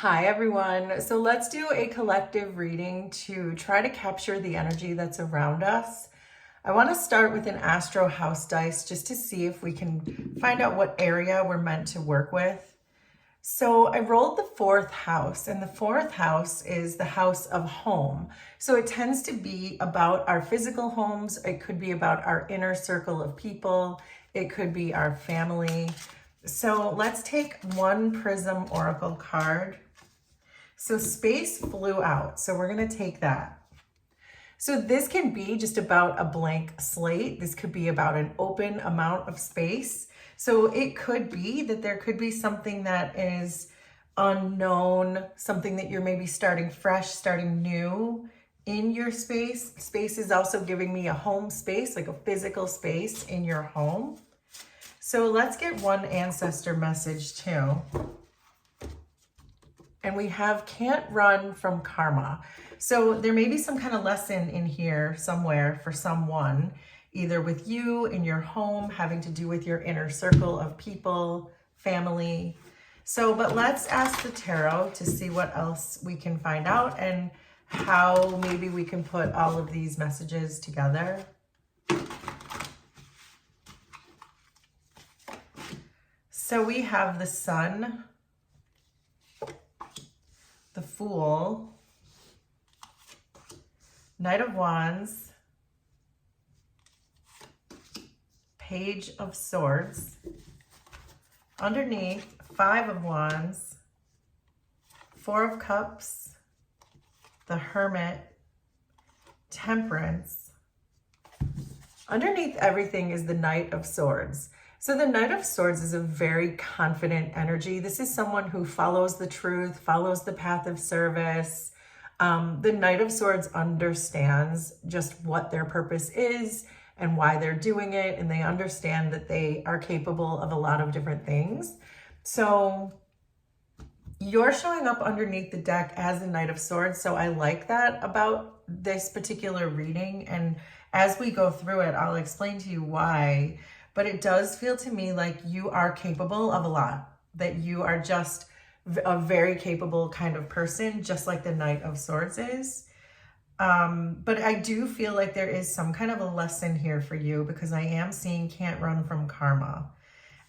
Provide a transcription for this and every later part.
Hi everyone. So let's do a collective reading to try to capture the energy that's around us. I want to start with an Astro House dice just to see if we can find out what area we're meant to work with. So I rolled the fourth house, and the fourth house is the house of home. So it tends to be about our physical homes. It could be about our inner circle of people. It could be our family. So let's take one Prism Oracle card. So space flew out, so we're going to take that. So this can be just about a blank slate. This could be about an open amount of space. So it could be that there could be something that is unknown, something that you're maybe starting fresh, starting new in your space. Space is also giving me a home space, like a physical space in your home. So let's get one ancestor message too. And we have can't run from karma. So there may be some kind of lesson in here somewhere for someone, either with you in your home, having to do with your inner circle of people, family. So, but let's ask the tarot to see what else we can find out and how maybe we can put all of these messages together. So we have the Sun, the Fool, Knight of Wands, Page of Swords, underneath, Five of Wands, Four of Cups, the Hermit, Temperance. Underneath everything is the Knight of Swords. So the Knight of Swords is a very confident energy. This is someone who follows the truth, follows the path of service. The Knight of Swords understands just what their purpose is and why they're doing it. And they understand that they are capable of a lot of different things. So you're showing up underneath the deck as the Knight of Swords. So I like that about this particular reading. And as we go through it, I'll explain to you why. But it does feel to me like you are capable of a lot, that you are just a very capable kind of person, just like the Knight of Swords is. But I do feel like there is some kind of a lesson here for you, because I am seeing can't run from karma.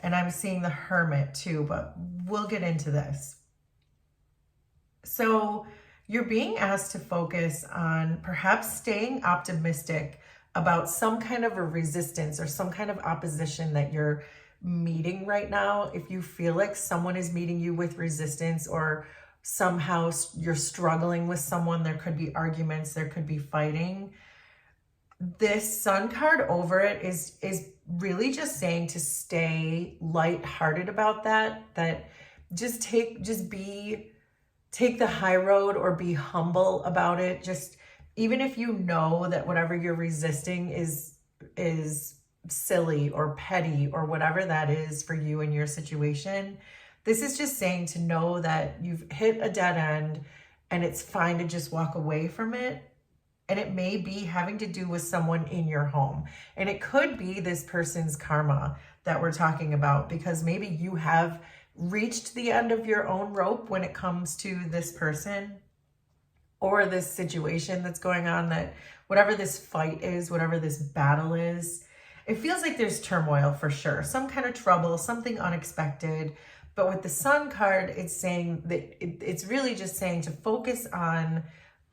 And I'm seeing the Hermit too, but we'll get into this. So you're being asked to focus on perhaps staying optimistic about some kind of a resistance or some kind of opposition that you're meeting right now. If you feel like someone is meeting you with resistance, or somehow you're struggling with someone, there could be arguments, there could be fighting. This Sun card over it is really just saying to stay lighthearted about that, that just take the high road, or be humble about it. Just even if you know that whatever you're resisting is silly or petty or whatever that is for you in your situation, this is just saying to know that you've hit a dead end and it's fine to just walk away from it. And it may be having to do with someone in your home. And it could be this person's karma that we're talking about, because maybe you have reached the end of your own rope when it comes to this person or this situation that's going on, that whatever this fight is, whatever this battle is, it feels like there's turmoil for sure, some kind of trouble, something unexpected. But with the Sun card, it's saying that it's really just saying to focus on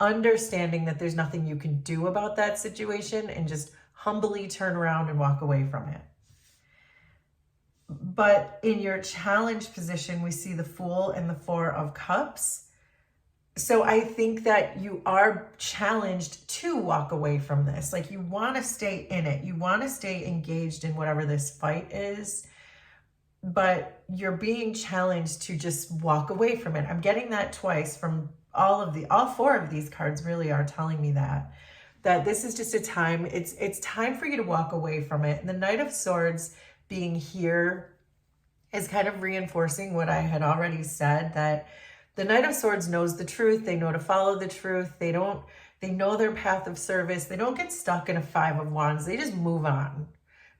understanding that there's nothing you can do about that situation, and just humbly turn around and walk away from it. But in your challenge position, we see the Fool and the Four of Cups. So I think that you are challenged to walk away from this. Like, you want to stay in it. You want to stay engaged in whatever this fight is, but you're being challenged to just walk away from it. I'm getting that twice from all four of these cards really are telling me that this is just a time, it's time for you to walk away from it. And the Knight of Swords being here is kind of reinforcing what I had already said, that the Knight of Swords knows the truth. They know to follow the truth. They know their path of service. They don't get stuck in a Five of Wands. They just move on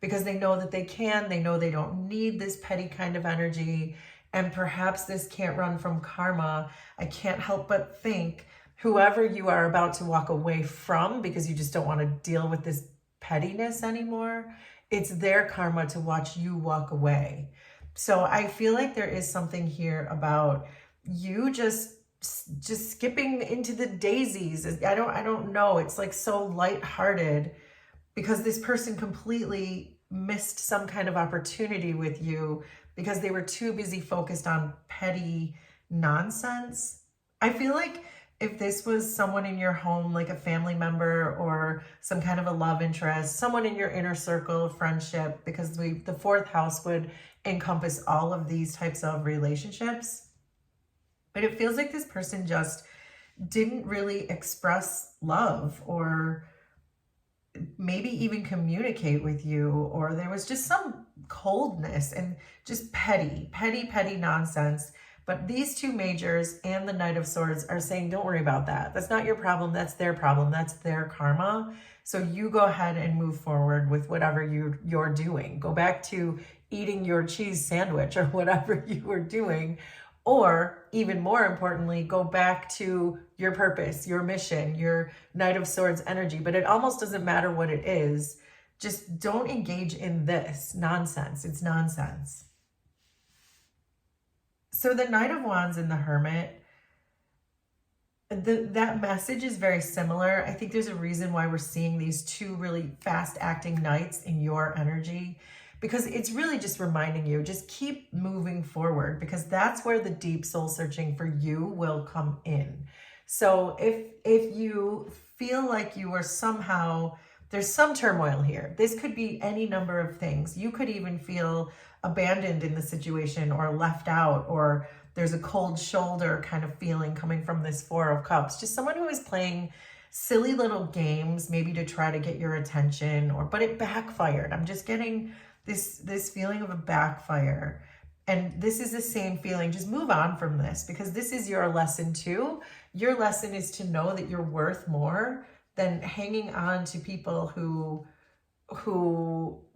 because they know that they can. They know they don't need this petty kind of energy. And perhaps this can't run from karma. I can't help but think whoever you are about to walk away from because you just don't want to deal with this pettiness anymore, it's their karma to watch you walk away. So I feel like there is something here about you just skipping into the daisies. I don't know. It's like so lighthearted because this person completely missed some kind of opportunity with you because they were too busy focused on petty nonsense. I feel like if this was someone in your home, like a family member or some kind of a love interest, someone in your inner circle of friendship, because the fourth house would encompass all of these types of relationships. But it feels like this person just didn't really express love or maybe even communicate with you, or there was just some coldness and just petty nonsense. But these two majors and the Knight of Swords are saying, don't worry about that. That's not your problem. That's their problem. That's their karma. So you go ahead and move forward with whatever you're doing. Go back to eating your cheese sandwich or whatever you were doing. Or even more importantly, go back to your purpose, your mission, your Knight of Swords energy. But it almost doesn't matter what it is. Just don't engage in this nonsense. It's nonsense. So the Knight of Wands and the Hermit, that message is very similar. I think there's a reason why we're seeing these two really fast acting knights in your energy, because it's really just reminding you, just keep moving forward, because that's where the deep soul searching for you will come in. So if you feel like you are somehow, there's some turmoil here. This could be any number of things. You could even feel abandoned in the situation or left out, or there's a cold shoulder kind of feeling coming from this Four of Cups. Just someone who is playing silly little games, maybe to try to get your attention, but it backfired. I'm just getting this feeling of a backfire. And this is the same feeling. Just move on from this, because this is your lesson too. Your lesson is to know that you're worth more than hanging on to people who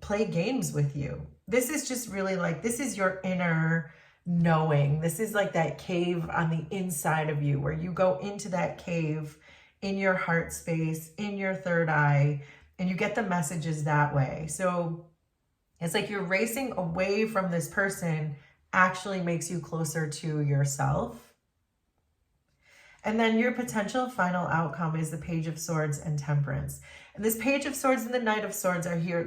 play games with you. This is just really like, this is your inner knowing. This is like that cave on the inside of you, where you go into that cave in your heart space, in your third eye, and you get the messages that way. So it's like you're racing away from this person actually makes you closer to yourself. And then your potential final outcome is the Page of Swords and Temperance. And this Page of Swords and the Knight of Swords are here.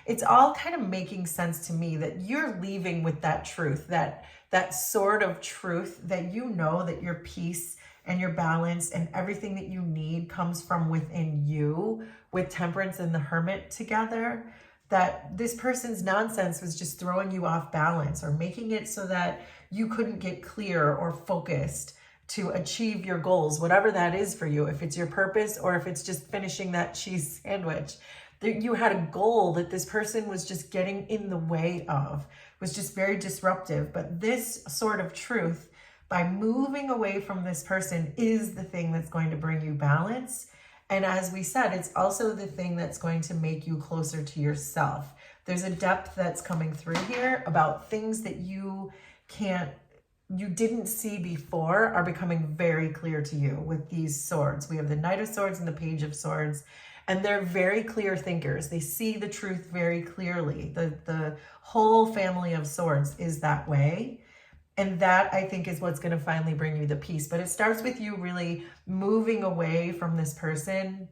It's all kind of making sense to me that you're leaving with that truth, that sword of truth, that you know that your peace and your balance and everything that you need comes from within you, with Temperance and the Hermit together. That this person's nonsense was just throwing you off balance, or making it so that you couldn't get clear or focused to achieve your goals, whatever that is for you. If it's your purpose or if it's just finishing that cheese sandwich, you had a goal that this person was just getting in the way of, was just very disruptive. But this sort of truth, by moving away from this person, is the thing that's going to bring you balance. And as we said, it's also the thing that's going to make you closer to yourself. There's a depth that's coming through here about things that you didn't see before are becoming very clear to you with these swords. We have the Knight of Swords and the Page of Swords, and they're very clear thinkers. They see the truth very clearly. The whole family of swords is that way. And that, I think, is what's going to finally bring you the peace. But it starts with you really moving away from this person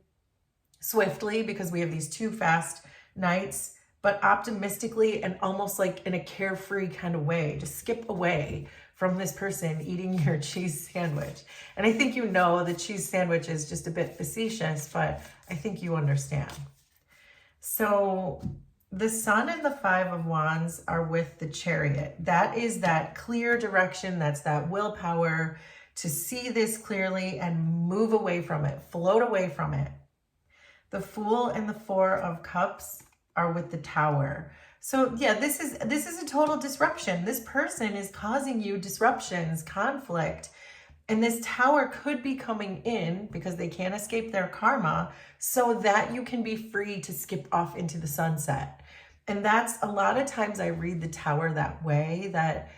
swiftly, because we have these two fast knights, but optimistically and almost like in a carefree kind of way. Just skip away from this person eating your cheese sandwich. And I think you know the cheese sandwich is just a bit facetious, but I think you understand. So the Sun and the Five of Wands are with the Chariot. That is that clear direction. That's that willpower to see this clearly and move away from it, float away from it. The Fool and the Four of Cups are with the Tower. So yeah, this is a total disruption. This person is causing you disruptions, conflict, and this Tower could be coming in because they can't escape their karma, so that you can be free to skip off into the sunset. And that's a lot of times I read the Tower that way, that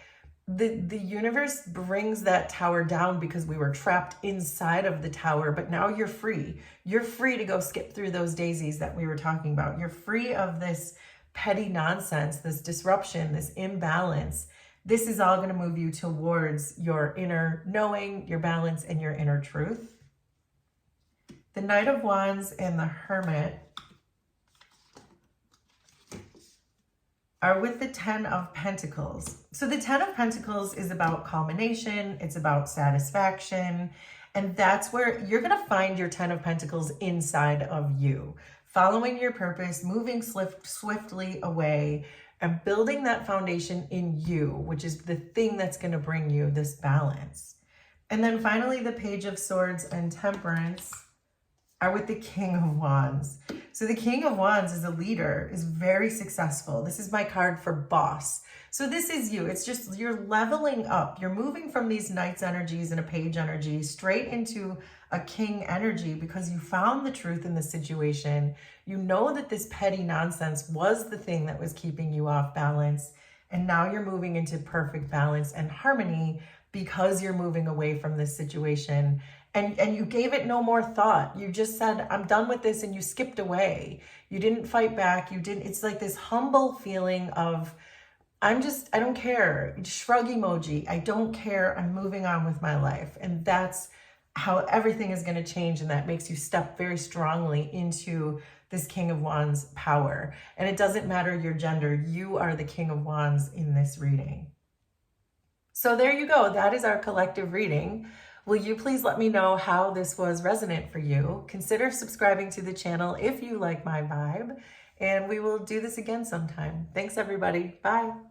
the universe brings that tower down because we were trapped inside of the tower, but now you're free. You're free to go skip through those daisies that we were talking about. You're free of this petty nonsense, this disruption, this imbalance. This is all going to move you towards your inner knowing, your balance, and your inner truth. The Knight of Wands and the Hermit are with the Ten of Pentacles. So the Ten of Pentacles is about culmination, it's about satisfaction, and that's where you're gonna find your Ten of Pentacles inside of you, following your purpose, moving swiftly away, and building that foundation in you, which is the thing that's gonna bring you this balance. And then finally, the Page of Swords and Temperance are with the King of Wands. So the King of Wands is a leader, is very successful. This is my card for boss. So this is you. It's just you're leveling up. You're moving from these Knight's energies and a Page energy straight into a King energy because you found the truth in the situation. You know that this petty nonsense was the thing that was keeping you off balance. And now you're moving into perfect balance and harmony because you're moving away from this situation. And you gave it no more thought. You just said, I'm done with this, and you skipped away. You didn't fight back. It's like this humble feeling of, I don't care. Shrug emoji. I don't care. I'm moving on with my life. And that's how everything is going to change. And that makes you step very strongly into this King of Wands power. And it doesn't matter your gender. You are the King of Wands in this reading. So there you go. That is our collective reading. Will you please let me know how this was resonant for you? Consider subscribing to the channel if you like my vibe, and we will do this again sometime. Thanks, everybody. Bye.